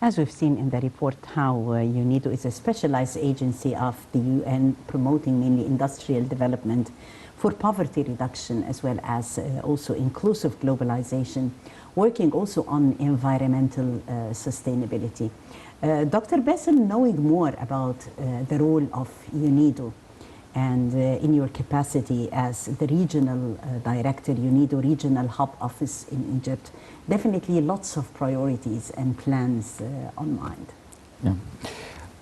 As we've seen in the report, how UNIDO is a specialized agency of the UN promoting mainly industrial development for poverty reduction, as well as also inclusive globalization, working also on environmental sustainability. Dr. Bassel, knowing more about the role of UNIDO and in your capacity as the regional director, UNIDO Regional Hub Office in Egypt, definitely lots of priorities and plans on mind. Yeah.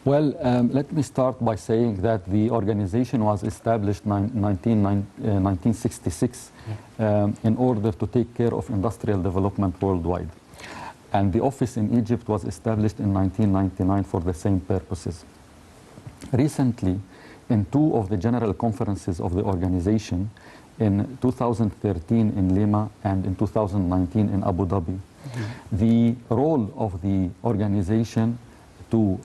Well, let me start by saying that the organization was established in 1966 in order to take care of industrial development worldwide. And the office in Egypt was established in 1999 for the same purposes. Recently, in two of the general conferences of the organization, in 2013 in Lima and in 2019 in Abu Dhabi, the role of the organization to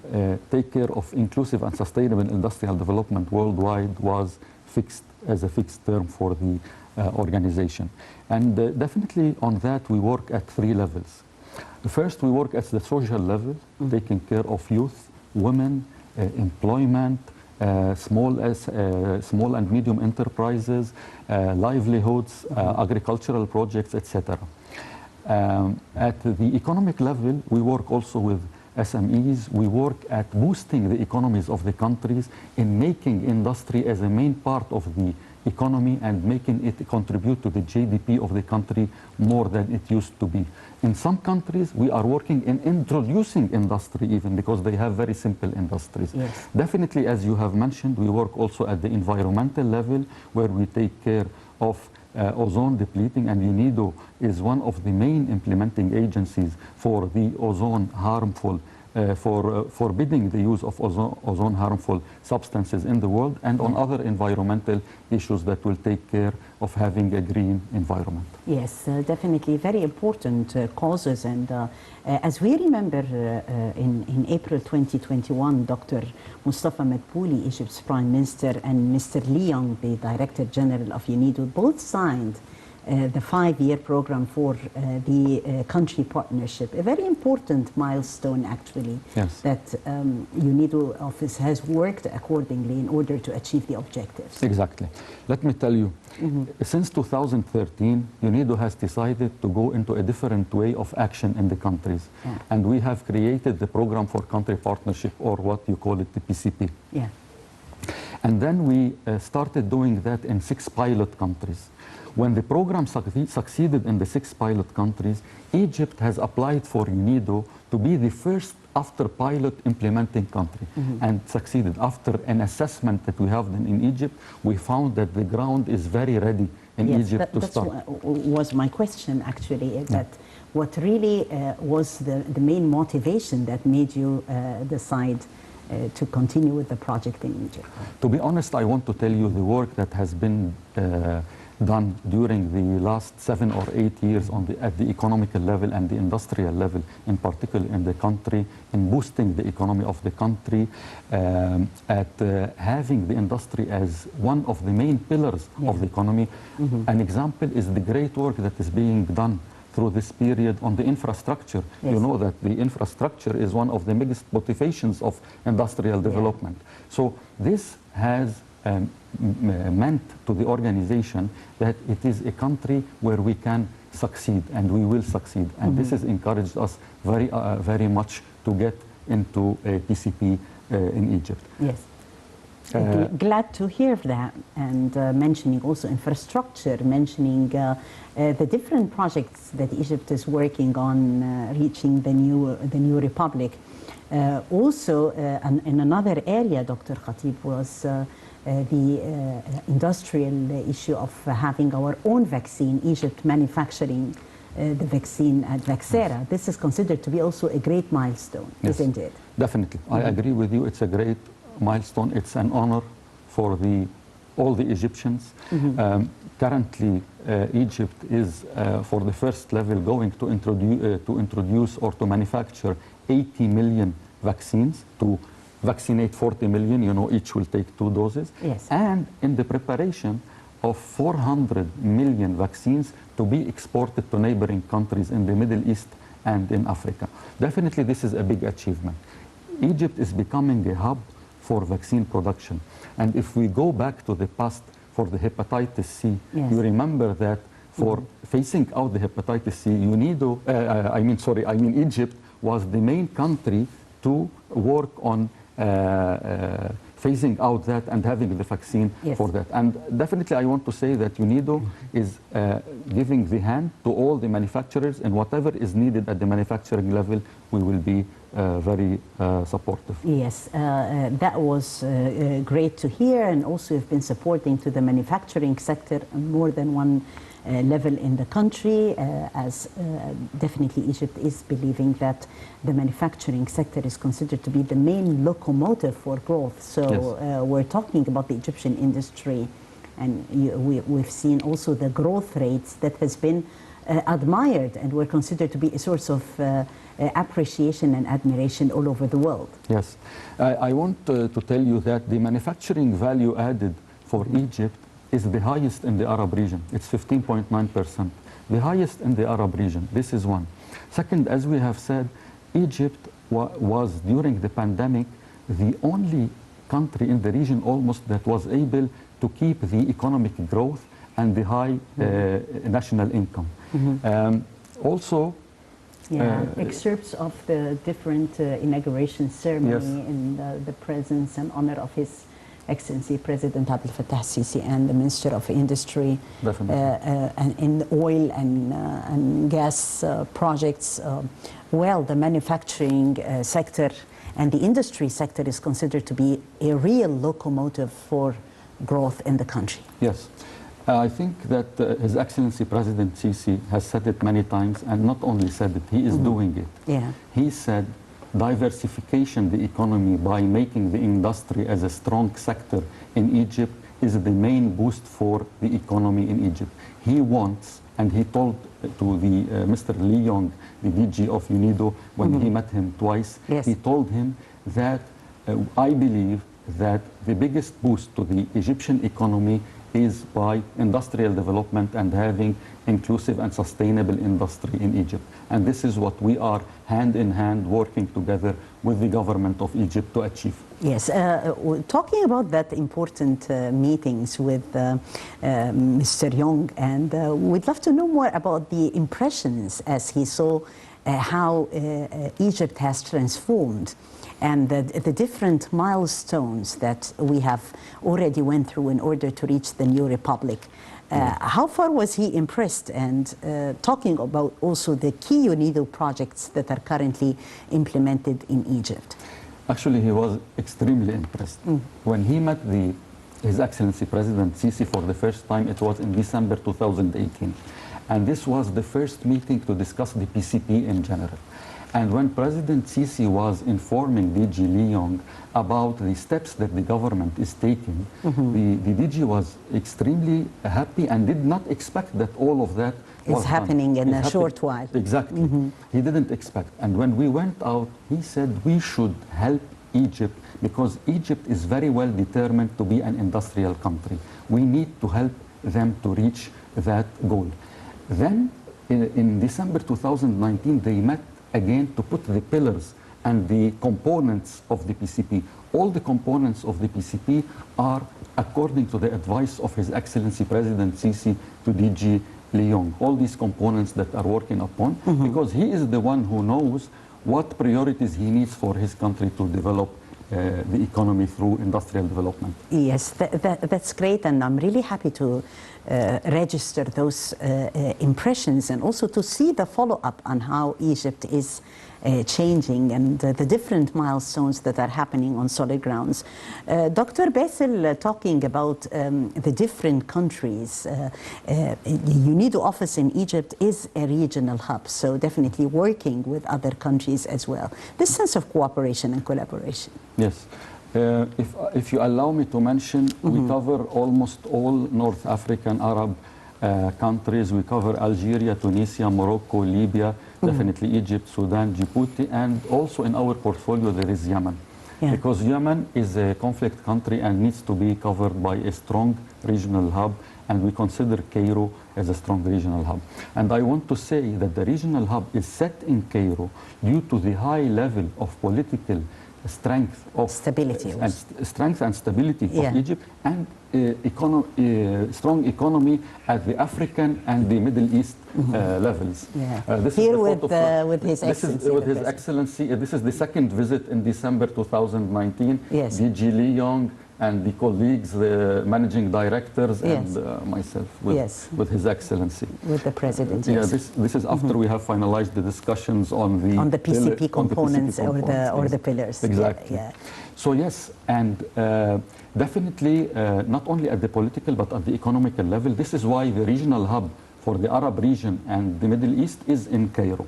take care of inclusive and sustainable industrial development worldwide was fixed as a fixed term for the organization. And definitely on that we work at three levels. First, we work at the social level, taking care of youth, women, employment, small and medium enterprises, livelihoods, agricultural projects, etc. At the economic level, we work also with SMEs. We work at boosting the economies of the countries in making industry as a main part of the economy and making it contribute to the GDP of the country more than it used to be. In some countries, we are working in introducing industry even because they have very simple industries. Yes. Definitely, as you have mentioned, we work also at the environmental level where we take care of ozone depleting, and UNIDO is one of the main implementing agencies for the ozone harmful for forbidding the use of ozone harmful substances in the world, and on other environmental issues that will take care of having a green environment. Yes, definitely very important causes. And as we remember in April 2021, Dr. Mustafa Madbouli, Egypt's Prime Minister, and Mr. Lee Young, the Director General of UNIDO, both signed the 5-year program for the country partnership, a very important milestone actually. Yes. That UNIDO office has worked accordingly in order to achieve the objectives. Exactly. Let me tell you, since 2013, UNIDO has decided to go into a different way of action in the countries. Yeah. And we have created the program for country partnership, or what you call it, the PCP. Yeah. And then we started doing that in 6 pilot countries. When the program succeeded in the 6 pilot countries, Egypt has applied for UNIDO to be the first after pilot implementing country, and succeeded. After an assessment that we have done in Egypt, we found that the ground is very ready in Egypt to start. That was my question actually, that what really was the main motivation that made you decide to continue with the project in Egypt? To be honest, I want to tell you the work that has been done during the last 7 or 8 years at the economical level and the industrial level, in particular in the country, in boosting the economy of the country, at having the industry as one of the main pillars of the economy. An example is the great work that is being done through this period on the infrastructure. Yes. You know that the infrastructure is one of the biggest motivations of industrial development. So this has meant to the organization that it is a country where we can succeed, and we will succeed. And this has encouraged us very much to get into a PCP in Egypt. Yes. Glad to hear that. And mentioning also infrastructure, mentioning the different projects that Egypt is working on reaching the new republic. Also, in another area, Dr. Khatib, was the industrial issue of having our own vaccine, Egypt manufacturing the vaccine at Vaxera. This is considered to be also a great milestone, isn't it? Definitely. I agree with you. It's a great milestone. It's an honor for all the Egyptians. Currently, Egypt is, for the first level, going to introduce or to manufacture 80 million vaccines to vaccinate 40 million. You know, each will take 2 doses. Yes. And in the preparation of 400 million vaccines to be exported to neighboring countries in the Middle East and in Africa. Definitely this is a big achievement. Egypt is becoming a hub for vaccine production. And if we go back to the past for the hepatitis C, Yes. you remember that for phasing out the hepatitis C, Egypt was the main country to work on phasing out that and having the vaccine Yes. for that. And definitely I want to say that UNIDO is giving the hand to all the manufacturers, and whatever is needed at the manufacturing level, we will be very supportive. Yes, that was great to hear, and also you've been supporting to the manufacturing sector on more than one level in the country, as definitely Egypt is believing that the manufacturing sector is considered to be the main locomotive for growth. So Yes. we're talking about the Egyptian industry, and we've seen also the growth rates that has been admired, and we're considered to be a source of appreciation and admiration all over the world. Yes, I want to tell you that the manufacturing value added for Egypt is the highest in the Arab region. It's 15.9%, the highest in the Arab region. This is one. Second, as we have said, Egypt was during the pandemic the only country in the region almost that was able to keep the economic growth and the high national income. Also, excerpts of the different inauguration ceremony Yes. in the presence and honor of His Excellency President Abdel Fattah Sisi and the Minister of Industry, and in oil and gas projects. Well, the manufacturing sector and the industry sector is considered to be a real locomotive for growth in the country. Yes. I think that His Excellency President Sisi has said it many times, and not only said it, he is doing it. Yeah. He said diversification the economy by making the industry as a strong sector in Egypt is the main boost for the economy in Egypt. He wants, and he told to the Mr. Lee Yong, the DG of UNIDO, when he met him twice, Yes. he told him that I believe that the biggest boost to the Egyptian economy is by industrial development and having inclusive and sustainable industry in Egypt. And this is what we are hand in hand working together with the government of Egypt to achieve. Yes, talking about that important meetings with Mr. Yong, and we'd love to know more about the impressions as he saw how Egypt has transformed and the different milestones that we have already went through in order to reach the new republic. How far was he impressed? And talking about also the key UNIDO projects that are currently implemented in Egypt. Actually, he was extremely impressed. When he met His Excellency President Sisi for the first time, it was in December 2018. And this was the first meeting to discuss the PCP in general. And when President Sisi was informing DG Lee Yong about the steps that the government is taking, the DG was extremely happy and did not expect that all of that was happening in a short while. Exactly. He didn't expect. And when we went out, he said we should help Egypt because Egypt is very well determined to be an industrial country. We need to help them to reach that goal. Then in December 2019, they met again to put the pillars and the components of the PCP. All the components of the PCP are according to the advice of His Excellency President Sisi to DG Lee Yong. All these components that are working upon, because he is the one who knows what priorities he needs for his country to develop the economy through industrial development. Yes, that's great, and I'm really happy to register those impressions and also to see the follow-up on how Egypt is changing and the different milestones that are happening on solid grounds. Dr. Bassel, talking about the different countries, the UNIDO office in Egypt is a regional hub, so definitely working with other countries as well. This sense of cooperation and collaboration. Yes. If you allow me to mention, we cover almost all North African Arab countries. We cover Algeria, Tunisia, Morocco, Libya, definitely Egypt, Sudan, Djibouti, and also in our portfolio there is Yemen. Yeah. Because Yemen is a conflict country and needs to be covered by a strong regional hub, and we consider Cairo as a strong regional hub. And I want to say that the regional hub is set in Cairo due to the high level of political strength of stability strength and stability yeah. of Egypt, and strong economy at the African and the Middle East levels. Yeah. This Here is with His Excellency. With His Excellency. This is the second visit in December 2019. Yes. DG Lee Yong and the colleagues, the managing directors, yes. and myself with His Excellency. With the President, yes. yes. This is after we have finalized the discussions on the PCP components, or the yes. pillars. Exactly. Yeah. So yes, and definitely not only at the political but at the economical level, this is why the regional hub for the Arab region and the Middle East is in Cairo.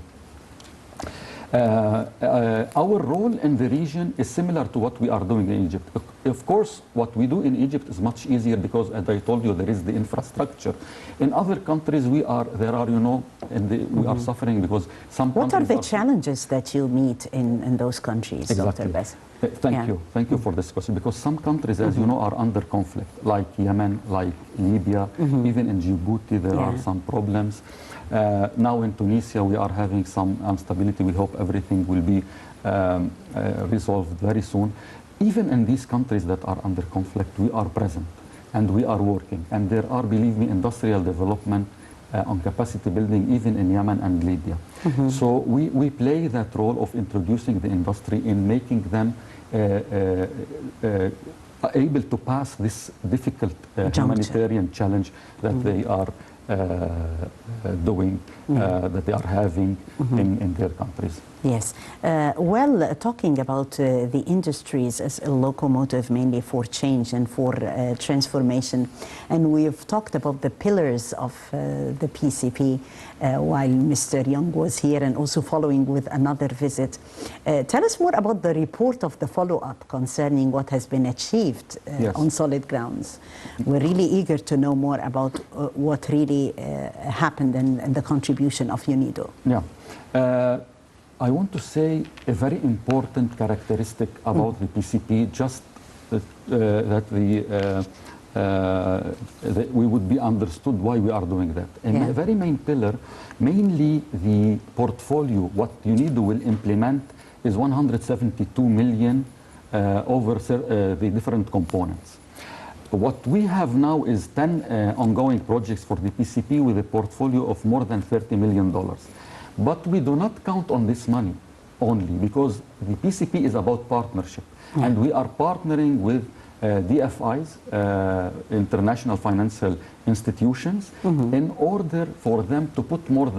Our role in the region is similar to what we are doing in Egypt. Of course, what we do in Egypt is much easier because, as I told you, there is the infrastructure. In other countries, we are suffering because some What countries are the challenges that you meet in those countries, exactly. Dr. Bassel? Thank you for this question, because some countries, as you know, are under conflict, like Yemen, like Libya, even in Djibouti there are some problems. Now in Tunisia we are having some instability. We hope everything will be resolved very soon. Even in these countries that are under conflict, we are present and we are working. And there are, believe me, industrial development on capacity building even in Yemen and Libya. So we play that role of introducing the industry in making them able to pass this difficult humanitarian challenge that they are doing, that they are having in their countries. Yes. Well, talking about the industries as a locomotive mainly for change and for transformation, and we've talked about the pillars of the PCP while Mr. Young was here and also following with another visit. Tell us more about the report of the follow-up concerning what has been achieved on solid grounds. We're really eager to know more about what really happened and the contribution of UNIDO. Yeah. I want to say a very important characteristic about the PCP, just that we would be understood why we are doing that. And a very main pillar, mainly the portfolio, what UNIDO will implement is 172 million over the different components. What we have now is 10 ongoing projects for the PCP with a portfolio of more than $30 million. But we do not count on this money only, because the PCP is about partnership. And we are partnering with DFIs, international financial institutions, in order for them to put more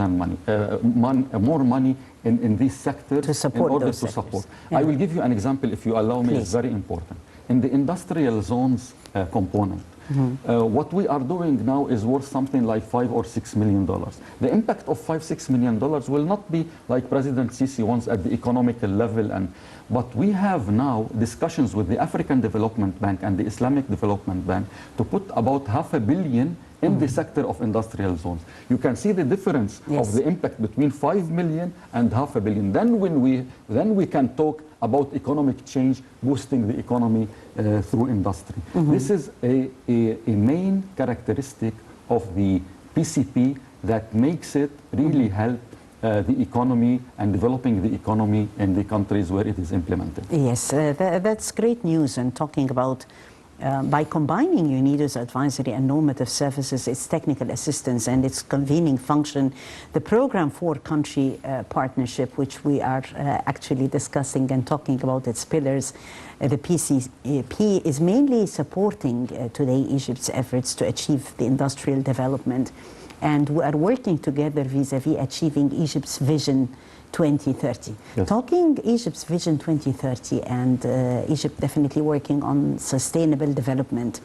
money in this sector in order to support. I will give you an example, if you allow me. It's very important. In the industrial zones component, what we are doing now is worth something like $5 or $6 million. The impact of $5-6 million will not be like President Sisi wants at the economical level, but we have now discussions with the African Development Bank and the Islamic Development Bank to put about $500 million in the sector of industrial zones. You can see the difference of the impact between 5 million and $500 million. Then we can talk about economic change, boosting the economy through industry. This is a main characteristic of the PCP that makes it really help the economy and developing the economy in the countries where it is implemented. Yes, that's great news. And talking about by combining UNIDO's advisory and normative services, its technical assistance and its convening function, the program for country partnership, which we are actually discussing and talking about its pillars, the PCP is mainly supporting today Egypt's efforts to achieve the industrial development. And we are working together vis-à-vis achieving Egypt's Vision 2030. Yes. Talking Egypt's Vision 2030 and Egypt definitely working on sustainable development.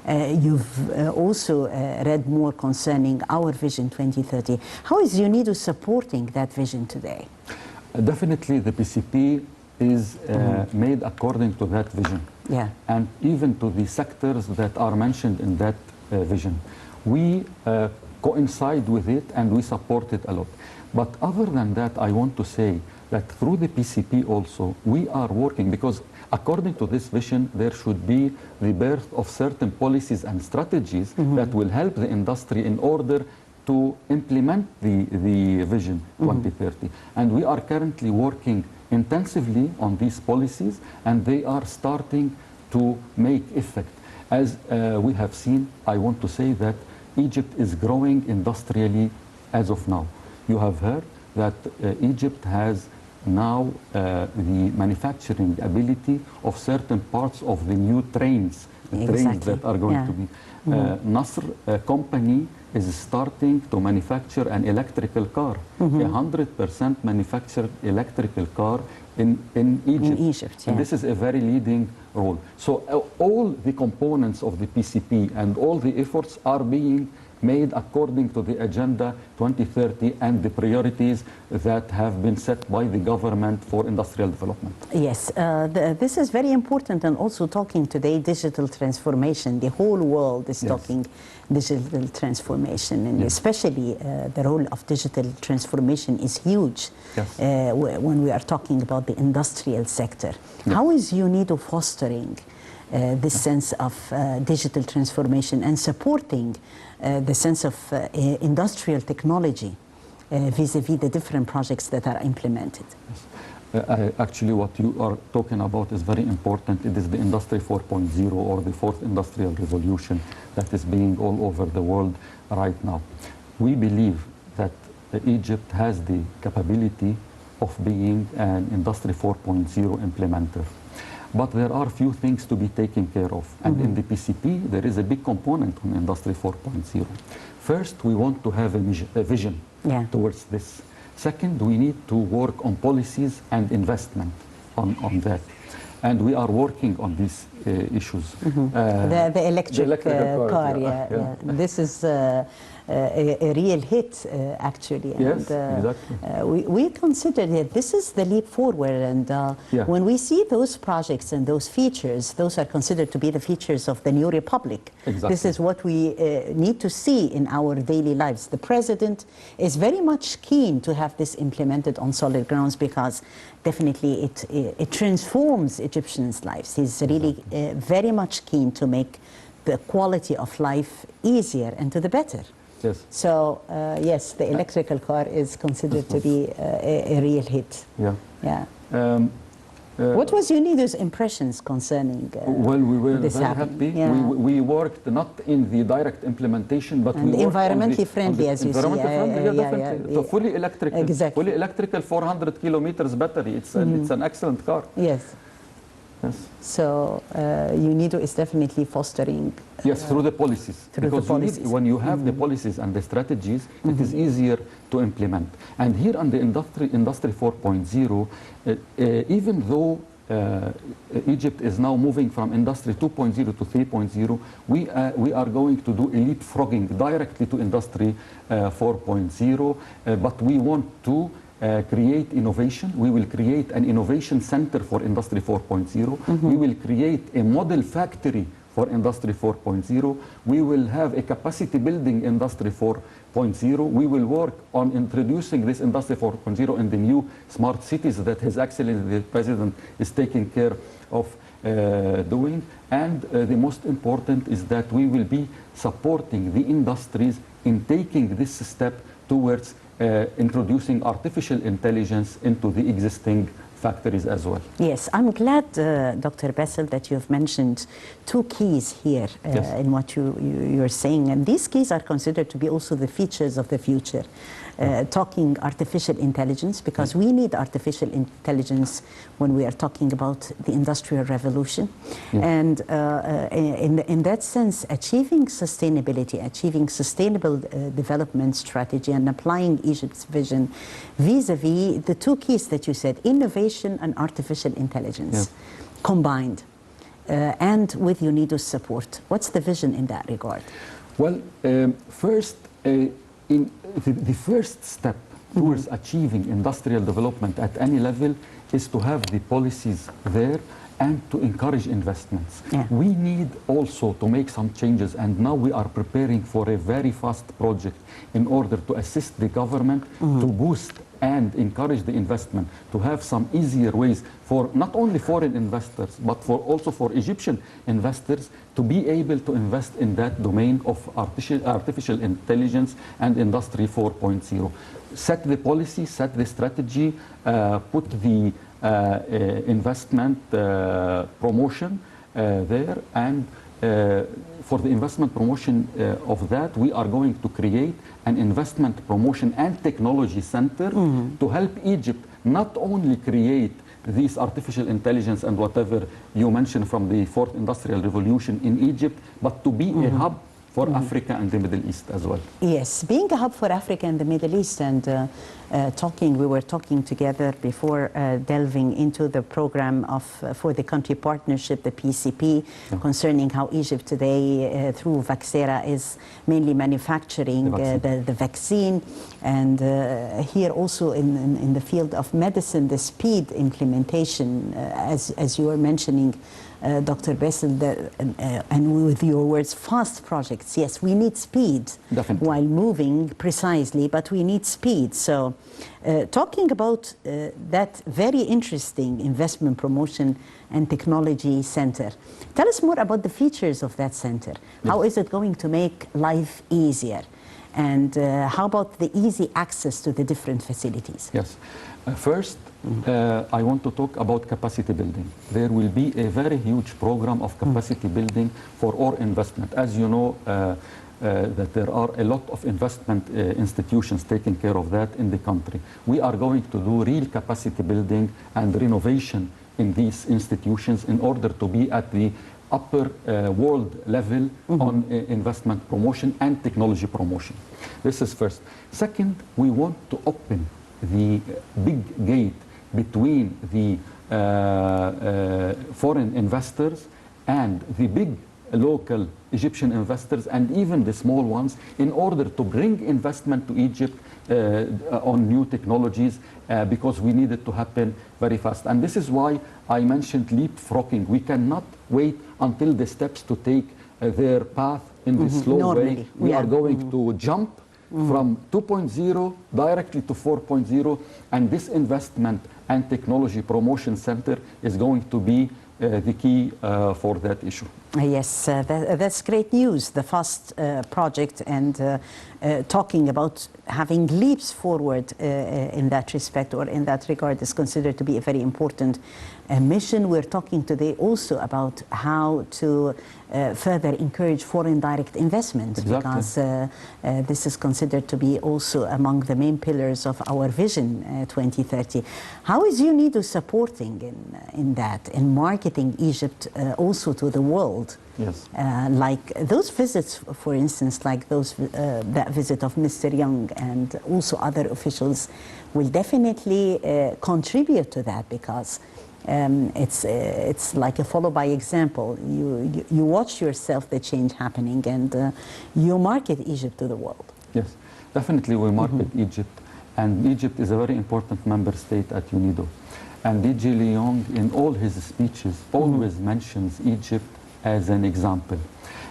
You've also read more concerning our Vision 2030. How is UNIDO supporting that vision today? Definitely the PCP is made according to that vision. Yeah. And even to the sectors that are mentioned in that vision. We coincide with it and we support it a lot. But other than that, I want to say that through the PCP also, we are working, because according to this vision, there should be the birth of certain policies and strategies that will help the industry in order to implement the Vision 2030. And we are currently working intensively on these policies, and they are starting to make effect. As we have seen, I want to say that Egypt is growing industrially as of now. You have heard that Egypt has now the manufacturing ability of certain parts of the new trains, trains that are going to be. Nasr company is starting to manufacture an electrical car, 100% manufactured electrical car in Egypt. In Egypt, And this is a very leading role. So all the components of the PCP and all the efforts are being made according to the Agenda 2030 and the priorities that have been set by the government for industrial development. Yes, this is very important, and also talking today digital transformation. The whole world is talking digital transformation, and especially the role of digital transformation is huge when we are talking about the industrial sector. How is UNIDO fostering this sense of digital transformation and supporting the sense of industrial technology vis-a-vis the different projects that are implemented? Actually, what you are talking about is very important. It is the Industry 4.0 or the fourth industrial revolution that is being all over the world right now. We believe that Egypt has the capability of being an Industry 4.0 implementer. But there are few things to be taken care of. And in the PCP, there is a big component on Industry 4.0. First, we want to have a vision towards this. Second, we need to work on policies and investment on that. And we are working on these issues. The electric car, This is a real hit, actually. Yes, and, exactly. We consider that this is the leap forward. And when we see those projects and those features, those are considered to be the features of the new republic. Exactly. This is what we need to see in our daily lives. The president is very much keen to have this implemented on solid grounds, because definitely it transforms Egyptians' lives. He's really very much keen to make the quality of life easier and to the better. Yes. So, yes, the electrical car is considered to be a real hit. What was UNIDO's impressions concerning well, we were this very happening? happy. We worked not in the direct implementation, but and we worked environmentally friendly, as you see. Definitely. So fully electrical. Exactly. Fully electrical, 400 kilometers battery. It's an excellent car. Yes. Yes. So UNIDO is definitely fostering. Yes, through the policies. Because when you have the policies and the strategies, it is easier to implement. And here on the Industry 4.0, even though Egypt is now moving from Industry 2.0 to 3.0, we are going to do a leapfrogging directly to Industry 4.0, but we want to create innovation. We will create an innovation center for Industry 4.0. We will create a model factory for Industry 4.0. We will have a capacity building Industry 4.0. We will work on introducing this Industry 4.0 in the new smart cities that His Excellency the President is taking care of doing. And the most important is that we will be supporting the industries in taking this step towards introducing artificial intelligence into the existing factories as well. Yes, I'm glad, Dr. Bassel, that you've mentioned two keys here in what you're saying. And these keys are considered to be also the features of the future. Talking artificial intelligence, because we need artificial intelligence when we are talking about the Industrial Revolution. And in that sense, achieving sustainability, achieving sustainable development strategy, and applying Egypt's vision vis-a-vis the two keys that you said, innovation and artificial intelligence combined, and with UNIDO's support. What's the vision in that regard? Well, first, the first step towards achieving industrial development at any level is to have the policies there and to encourage investments. Yeah. We need also to make some changes, and now we are preparing for a very fast project in order to assist the government to boost and encourage the investment, to have some easier ways for not only foreign investors, but for also for Egyptian investors to be able to invest in that domain of artificial intelligence and Industry 4.0. Set the policy, set the strategy, put the investment promotion there, and for the investment promotion of that, we are going to create an investment promotion and technology center to help Egypt not only create these artificial intelligence and whatever you mentioned from the fourth industrial revolution in Egypt, but to be a hub for Africa and the Middle East as well. Yes, being a hub for Africa and the Middle East, and we were talking together before delving into the program of for the country partnership, the PCP, concerning how Egypt today, through Vaxera, is mainly manufacturing the vaccine, and here also in the field of medicine, the speed implementation, as you were mentioning, Dr. Bassel, and with your words, fast projects. Yes, we need speed while moving precisely, but we need speed. So talking about that very interesting investment promotion and technology center, tell us more about the features of that center. How is it going to make life easier? And how about the easy access to the different facilities? Yes. First, I want to talk about capacity building. There will be a very huge program of capacity building for our investment. As you know, that there are a lot of investment institutions taking care of that in the country. We are going to do real capacity building and renovation in these institutions in order to be at the upper world level on investment promotion and technology promotion. This is first. Second, we want to open the big gate between the foreign investors and the big local Egyptian investors and even the small ones in order to bring investment to Egypt on new technologies because we need it to happen very fast. And this is why I mentioned leapfrogging. We cannot wait until the steps to take their path in this slow way. We are going to jump from 2.0 directly to 4.0, and this investment and technology promotion center is going to be the key for that issue. Yes, that's great news, the FAST project, and talking about having leaps forward in that respect or in that regard is considered to be a very important mission. We're talking today also about how to further encourage foreign direct investment, because this is considered to be also among the main pillars of our vision 2030. How is UNIDO supporting in that, in marketing Egypt also to the world? Yes. Like those visits, for instance, like those that visit of Mr. Young and also other officials will definitely contribute to that, because it's like a follow by example. You watch yourself the change happening, and you market Egypt to the world. Yes, definitely we market Egypt, and Egypt is a very important member state at UNIDO. And DJ Leong, in all his speeches, always mentions Egypt as an example.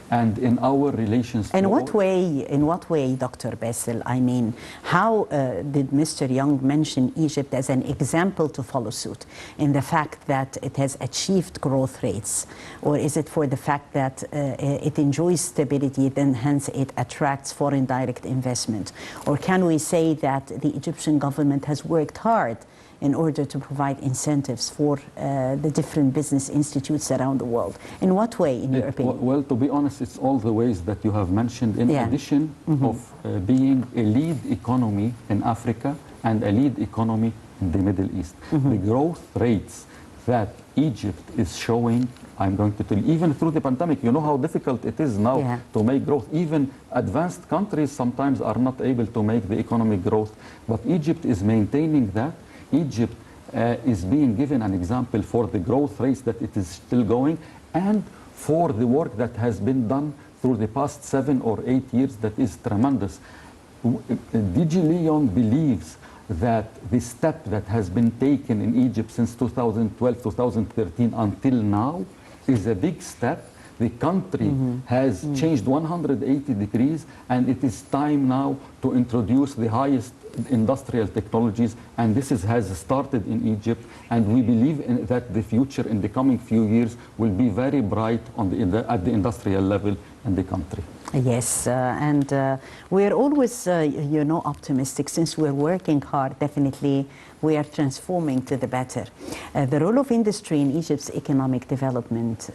And in our relations... In what way, Dr. Bassel? I mean, how did Mr. Young mention Egypt as an example to follow suit in the fact that it has achieved growth rates? Or is it for the fact that it enjoys stability, then hence it attracts foreign direct investment? Or can we say that the Egyptian government has worked hard in order to provide incentives for the different business institutes around the world? In what way, in your opinion? Well, to be honest, it's all the ways that you have mentioned, in addition of being a lead economy in Africa and a lead economy in the Middle East. The growth rates that Egypt is showing, I'm going to tell you, even through the pandemic, you know how difficult it is now to make growth. Even advanced countries sometimes are not able to make the economic growth, but Egypt is maintaining that. Egypt is being given an example for the growth rates that it is still going, and for the work that has been done through the past 7 or 8 years that is tremendous. DG Leon believes that the step that has been taken in Egypt since 2012, 2013 until now is a big step. The country has changed 180 degrees, and it is time now to introduce the highest industrial technologies, and this has started in Egypt, and we believe that the future in the coming few years will be very bright at the industrial level in the country. Yes, and we're always, optimistic. Since we're working hard, definitely we are transforming to the better. The role of industry in Egypt's economic development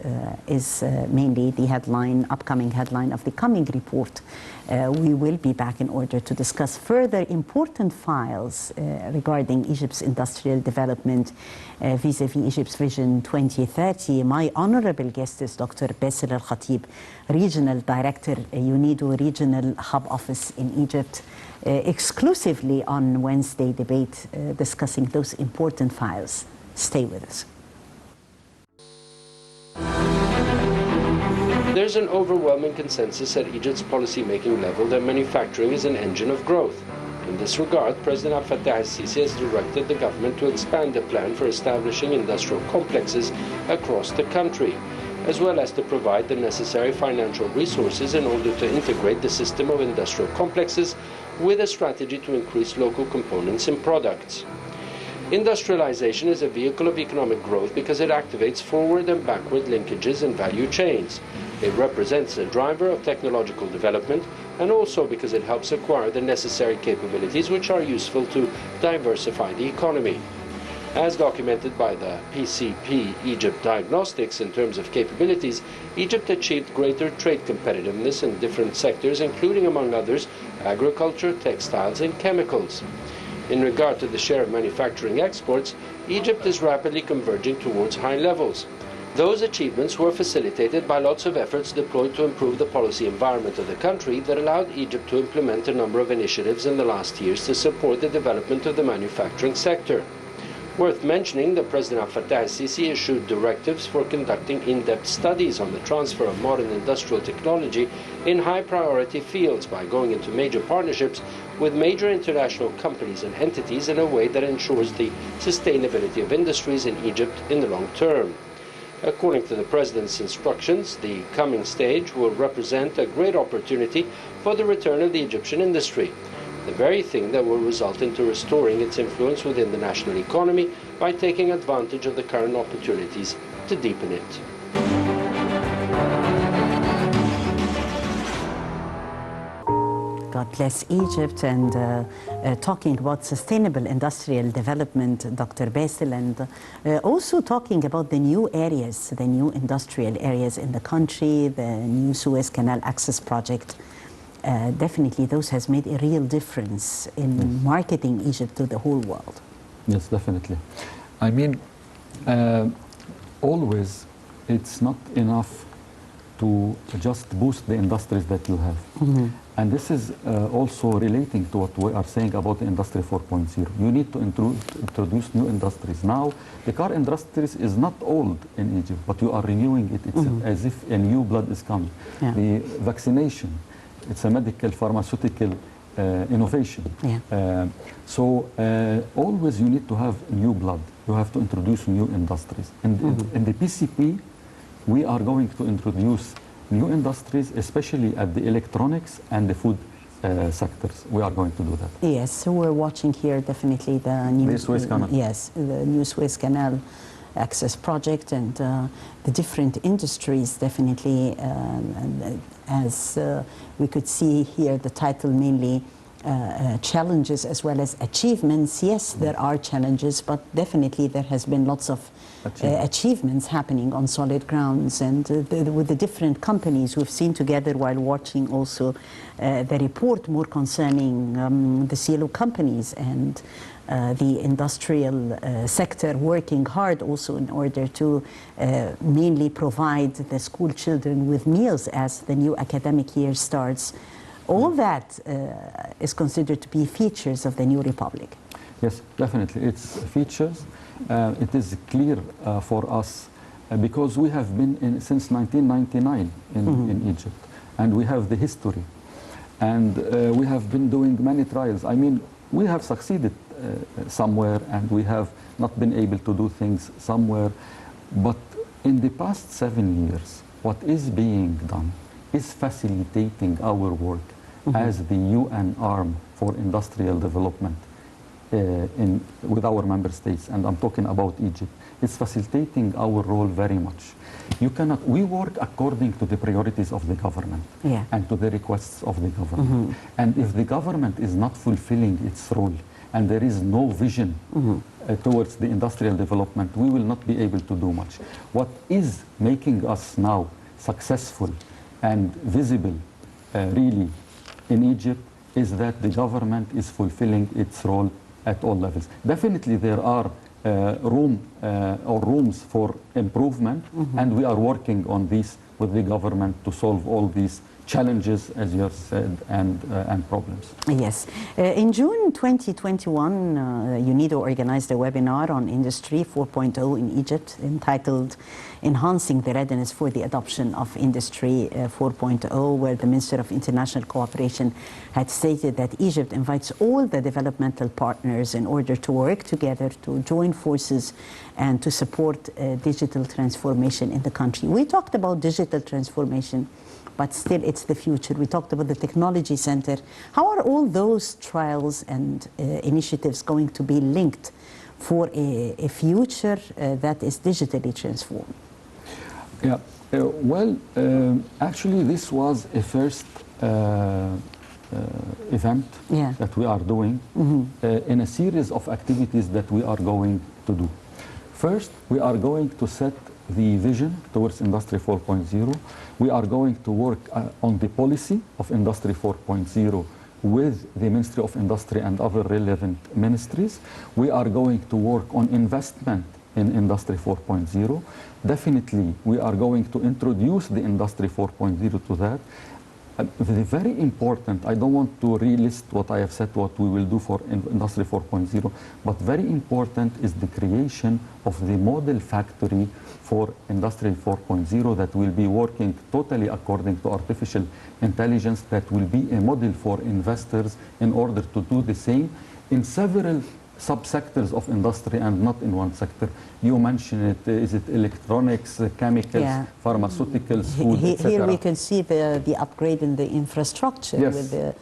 is mainly the upcoming headline of the coming report. We will be back in order to discuss further important files regarding Egypt's industrial development vis-à-vis Egypt's Vision 2030. My honorable guest is Dr. Bassel Khatib, Regional Director, UNIDO Regional Hub Office in Egypt, exclusively on Wednesday debate discussing those important files. Stay with us. There's an overwhelming consensus at Egypt's policy-making level that manufacturing is an engine of growth. In this regard, President Abdel Fattah el-Sisi has directed the government to expand the plan for establishing industrial complexes across the country, as well as to provide the necessary financial resources in order to integrate the system of industrial complexes with a strategy to increase local components in products. Industrialization is a vehicle of economic growth because it activates forward and backward linkages and value chains. It represents a driver of technological development, and also because it helps acquire the necessary capabilities which are useful to diversify the economy. As documented by the PCP Egypt Diagnostics in terms of capabilities, Egypt achieved greater trade competitiveness in different sectors, including, among others, agriculture, textiles, and chemicals. In regard to the share of manufacturing exports, Egypt is rapidly converging towards high levels. Those achievements were facilitated by lots of efforts deployed to improve the policy environment of the country that allowed Egypt to implement a number of initiatives in the last years to support the development of the manufacturing sector. Worth mentioning that President Abdel Fattah el-Sisi issued directives for conducting in-depth studies on the transfer of modern industrial technology in high-priority fields by going into major partnerships with major international companies and entities in a way that ensures the sustainability of industries in Egypt in the long term. According to the President's instructions, the coming stage will represent a great opportunity for the return of the Egyptian industry, the very thing that will result into restoring its influence within the national economy by taking advantage of the current opportunities to deepen it. God bless Egypt, and talking about sustainable industrial development, Dr. Bassel, and also talking about the new areas, the new industrial areas in the country, the new Suez Canal Access Project. Definitely those has made a real difference in marketing Egypt to the whole world. Yes, definitely. I mean, always it's not enough to just boost the industries that you have. And this is also relating to what we are saying about the Industry 4.0. You need to introduce new industries. Now, the car industries is not old in Egypt, but you are renewing it. It's as if a new blood is coming. Yeah. The vaccination, it's a medical, pharmaceutical innovation. Yeah. So always you need to have new blood. You have to introduce new industries. And in the PCP, we are going to introduce new industries, especially at the electronics and the food sectors. We are going to do that. Yes, so we're watching here definitely the new Suez Canal. Yes, the new Suez Canal Access Project, and the different industries definitely, as we could see here, the title mainly challenges as well as achievements. Yes, there are challenges, but definitely there has been lots of achievements happening on solid grounds, and with the different companies we've seen together while watching also the report more concerning the CLO companies and the industrial sector working hard also in order to mainly provide the school children with meals as the new academic year starts. All that is considered to be features of the new republic. Yes, definitely. It's features. It is clear for us because we have been since 1999 in Egypt, and we have the history, and we have been doing many trials. I mean, we have succeeded somewhere, and we have not been able to do things somewhere. But in the past 7 years, what is being done is facilitating our work as the UN arm for industrial development with our member states, and I'm talking about Egypt. It's facilitating our role very much. We work according to the priorities of the government and to the requests of the government. And if the government is not fulfilling its role and there is no vision towards the industrial development, we will not be able to do much. What is making us now successful and visible really in Egypt is that the government is fulfilling its role at all levels. Definitely there are rooms for improvement, and we are working on this with the government to solve all these challenges, as you have said, and problems. Yes. In June 2021, UNIDO organized a webinar on Industry 4.0 in Egypt entitled Enhancing the Readiness for the Adoption of Industry 4.0, where the Minister of International Cooperation had stated that Egypt invites all the developmental partners in order to work together to join forces and to support digital transformation in the country. We talked about digital transformation, but still it's the future. We talked about the technology center. How are all those trials and initiatives going to be linked for a future that is digitally transformed? Yeah, actually this was a first event that we are doing in a series of activities that we are going to do. First, we are going to set the vision towards Industry 4.0. We are going to work on the policy of Industry 4.0 with the Ministry of Industry and other relevant ministries. We are going to work on investment in Industry 4.0. Definitely, we are going to introduce the Industry 4.0 to that. Very important, I don't want to relist what I have said, what we will do for Industry 4.0, but very important is the creation of the model factory for Industry 4.0 that will be working totally according to artificial intelligence, that will be a model for investors in order to do the same in several subsectors of industry and not in one sector. You mentioned it, is it electronics, chemicals, pharmaceuticals, food, etc. Here we can see the upgrade in the infrastructure with the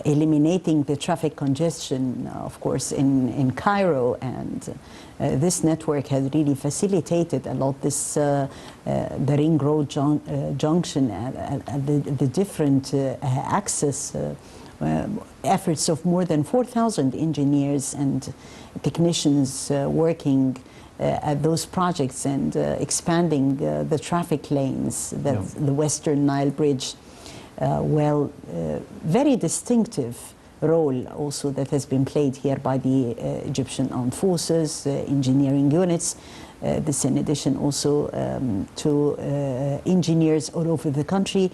eliminating the traffic congestion, of course, in Cairo, and this network has really facilitated a lot this the Ring Road junction and the different access efforts of more than 4,000 engineers and technicians working at those projects and expanding the traffic lanes, the Western Nile Bridge. Very distinctive role also that has been played here by the Egyptian Armed Forces, engineering units. This in addition also to engineers all over the country.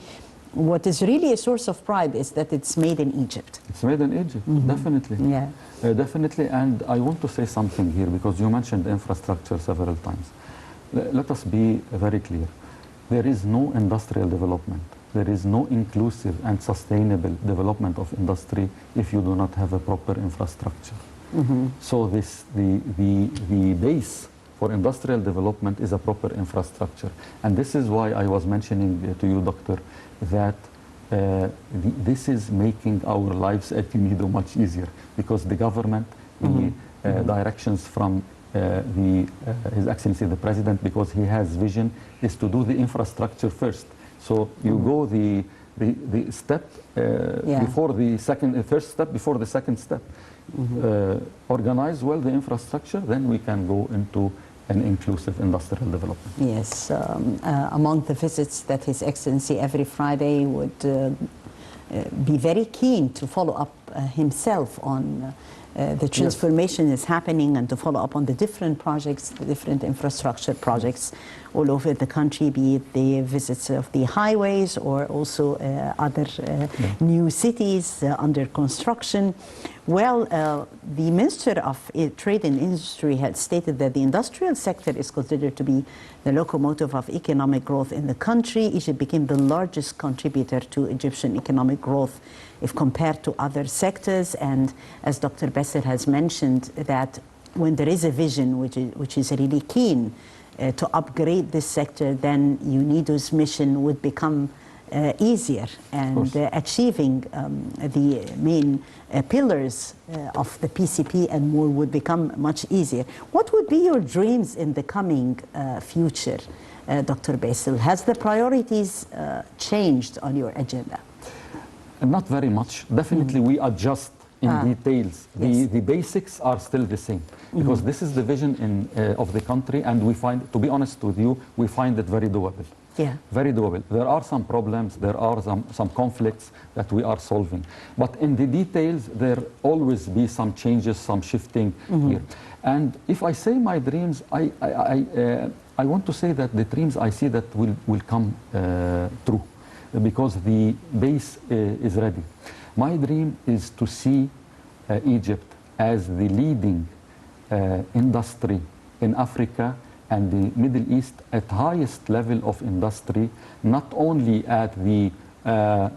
What is really a source of pride is that it's made in Egypt. It's made in Egypt, definitely. Yeah. Definitely, and I want to say something here because you mentioned infrastructure several times. Let us be very clear. There is no industrial development. There is no inclusive and sustainable development of industry if you do not have a proper infrastructure. So the base for industrial development is a proper infrastructure. And this is why I was mentioning to you, Doctor, that this is making our lives at UNIDO much easier because the government, the directions from His Excellency the President, because he has vision, is to do the infrastructure first. So you go the step before the first step before the second step. Organize well the infrastructure, then we can go into an inclusive industrial development. Yes, among the visits that His Excellency every Friday would be very keen to follow up himself on the transformation is happening and to follow up on the different projects, the different infrastructure projects all over the country, be it the visits of the highways or also other new cities under construction. Well, the Minister of Trade and Industry had stated that the industrial sector is considered to be the locomotive of economic growth in the country. Egypt became the largest contributor to Egyptian economic growth if compared to other sectors. And as Dr. Bassel Bassel has mentioned that when there is a vision which is really keen to upgrade this sector, then UNIDO's mission would become easier, and achieving the main pillars of the PCP and more would become much easier. What would be your dreams in the coming future, Dr. Bassel? Has the priorities changed on your agenda? Not very much. Definitely we adjust in details. The basics are still the same, because this is the vision of the country, and we find, to be honest with you, we find it very doable. Yeah. Very doable. There are some problems, there are some conflicts that we are solving. But in the details, there always be some changes, some shifting here. And if I say my dreams, I want to say that the dreams I see that will come true, because the base is ready. My dream is to see Egypt as the leading industry in Africa and the Middle East at highest level of industry, not only at the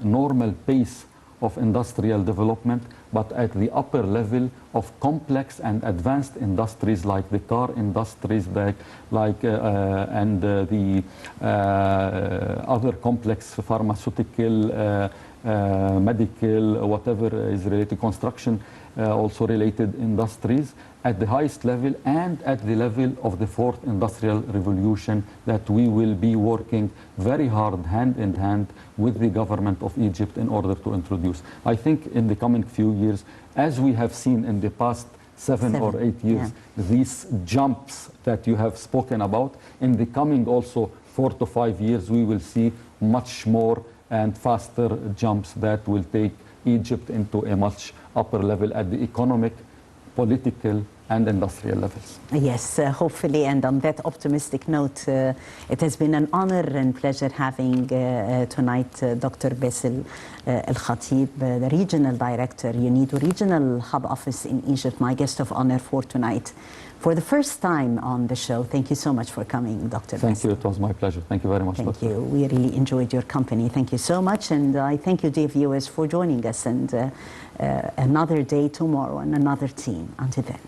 normal pace of industrial development, but at the upper level of complex and advanced industries like the car industries, and the other complex pharmaceutical, medical, whatever is related, construction, also related industries, at the highest level, and at the level of the fourth industrial revolution that we will be working very hard, hand in hand, with the government of Egypt in order to introduce. I think in the coming few years, as we have seen in the past 7 or 8 years, these jumps that you have spoken about, in the coming also 4 to 5 years, we will see much more and faster jumps that will take Egypt into a much upper level at the economic, political, and industrial levels. Yes, hopefully, and on that optimistic note, it has been an honor and pleasure having tonight Dr. Bassel Al-Khatib, the Regional Director, UNIDO Regional Hub Office in Egypt, my guest of honor for tonight. For the first time on the show, thank you so much for coming, Dr. Bassel. Thank you, it was my pleasure. Thank you very much, Thank you. We really enjoyed your company. Thank you so much, and I thank you, dear viewers, for joining us, and another day tomorrow and another team. Until then.